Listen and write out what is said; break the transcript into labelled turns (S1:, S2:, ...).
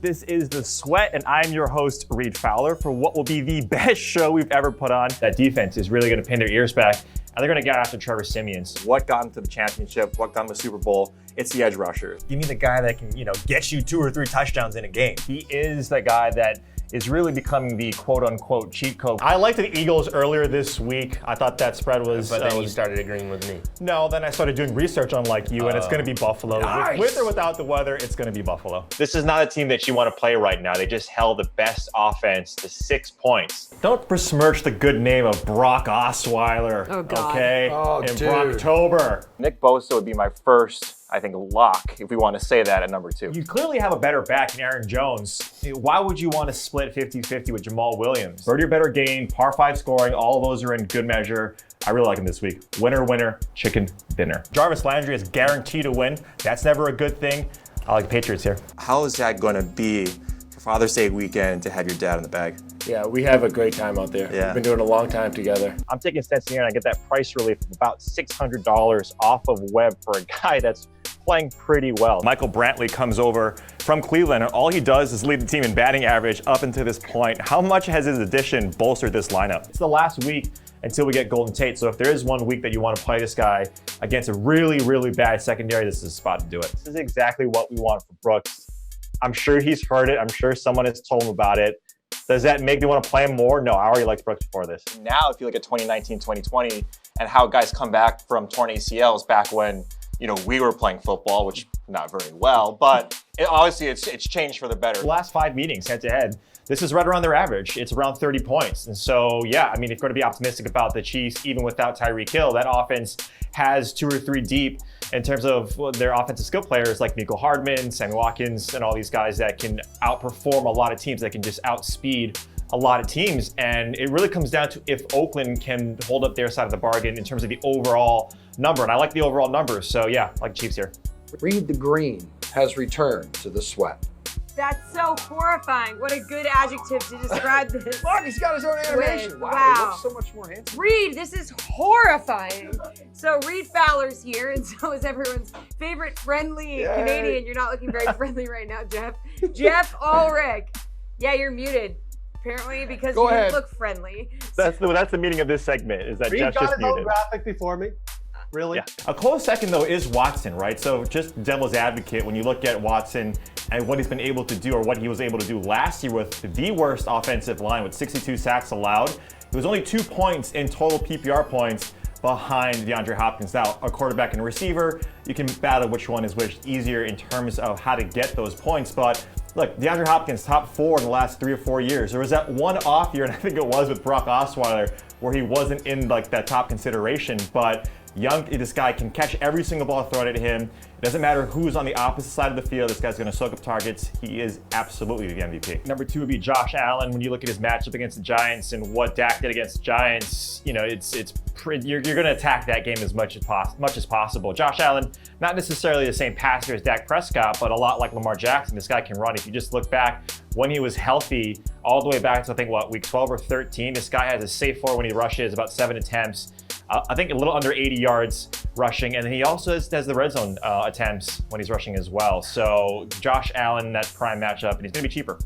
S1: This is The Sweat, and I'm your host, Reid Fowler, for what will be the best show we've ever put on. That defense is really going to pin their ears back, and they're going to get after Trevor Siemians.
S2: What got him to the championship? What got him to the Super Bowl? It's the edge rushers.
S1: Give me the guy that can, get you 2 or 3 touchdowns in a game. He is the guy that is really becoming the quote-unquote cheat code. I liked the Eagles earlier this week. I thought that spread was...
S3: But then you started agreeing with me.
S1: No, then I started doing research unlike you, and it's going to be Buffalo.
S3: Nice.
S1: With or without the weather, it's going to be Buffalo.
S4: This is not a team that you want to play right now. They just held the best offense to 6 points.
S1: Don't besmirch the good name of Brock Osweiler, okay?
S3: Oh,
S1: in
S3: dude.
S1: Brocktober.
S2: Nick Bosa would be my first, I think, lock, if we want to say that, at number 2.
S1: You clearly have a better back in Aaron Jones. Why would you want to split 50-50 with Jamal Williams? Birdie or better game, par 5 scoring, all of those are in good measure. I really like him this week. Winner, winner, chicken dinner. Jarvis Landry is guaranteed to win. That's never a good thing. I like the Patriots here.
S2: How is that going to be for Father's Day weekend to have your dad in the bag?
S3: Yeah, we have a great time out there.
S2: Yeah.
S3: We've been doing it a long time together.
S4: I'm taking Stetson here and I get that price relief of about $600 off of Webb for a guy that's playing pretty well.
S1: Michael Brantley comes over from Cleveland, and all he does is lead the team in batting average up until this point. How much has his addition bolstered this lineup? It's the last week until we get Golden Tate, so if there is one week that you want to play this guy against a really, really bad secondary, this is the spot to do it.
S4: This is exactly what we want for Brooks. I'm sure he's heard it. I'm sure someone has told him about it. Does that make me want to play him more? No, I already liked Brooks before this.
S2: Now, if you look at 2019, 2020, and how guys come back from torn ACLs back when, we were playing football, which not very well, but obviously it's changed for the better.
S1: The last 5 meetings head-to-head, this is right around their average. It's around 30 points. And so, yeah, if you're going to be optimistic about the Chiefs, even without Tyreek Hill, that offense has 2 or 3 deep in terms of their offensive skill players like Nico Hardman, Sammy Watkins, and all these guys that can outperform a lot of teams, that can just outspeed a lot of teams. And it really comes down to if Oakland can hold up their side of the bargain in terms of the overall number. And I like the overall numbers. So, yeah, I like Chiefs here.
S5: Reid the Green has returned to the Sweat.
S6: That's so horrifying. What a good adjective to describe this.
S5: Look, he's got his own animation. Wow,
S6: Wow.
S5: he looks so much more handsome.
S6: Reid, this is horrifying. So Reid Fowler's here, and so is everyone's favorite friendly
S5: Yay.
S6: Canadian. You're not looking very friendly right now, Jeff. Jeff Ulrich. Yeah, you're muted, apparently, because
S5: Go
S6: you
S5: ahead.
S6: look friendly.
S4: That's the meaning of this segment, is that
S7: Reid
S4: Jeff's
S7: got
S4: just
S7: his own
S4: muted.
S7: graphic before me. Really?
S4: Yeah.
S1: A close second, though, is Watson, right? So just devil's advocate, when you look at Watson and what he's been able to do, or what he was able to do last year with the worst offensive line with 62 sacks allowed, it was only 2 points in total PPR points behind DeAndre Hopkins. Now, a quarterback and receiver, you can battle which one is which easier in terms of how to get those points. But look, DeAndre Hopkins, top 4 in the last 3 or 4 years. There was that one off year, and I think it was with Brock Osweiler, where he wasn't in that top consideration. But this guy can catch every single ball thrown at him. It doesn't matter who's on the opposite side of the field. This guy's going to soak up targets. He is absolutely the MVP. Number 2 would be Josh Allen. When you look at his matchup against the Giants and what Dak did against the Giants, you're going to attack that game as much as possible. Josh Allen, not necessarily the same passer as Dak Prescott, but a lot like Lamar Jackson. This guy can run. If you just look back when he was healthy, all the way back to week 12 or 13, this guy has a safe for when he rushes, about 7 attempts. I think a little under 80 yards rushing, and then he also has the red zone attempts when he's rushing as well. So Josh Allen, that prime matchup, and he's going to be cheaper.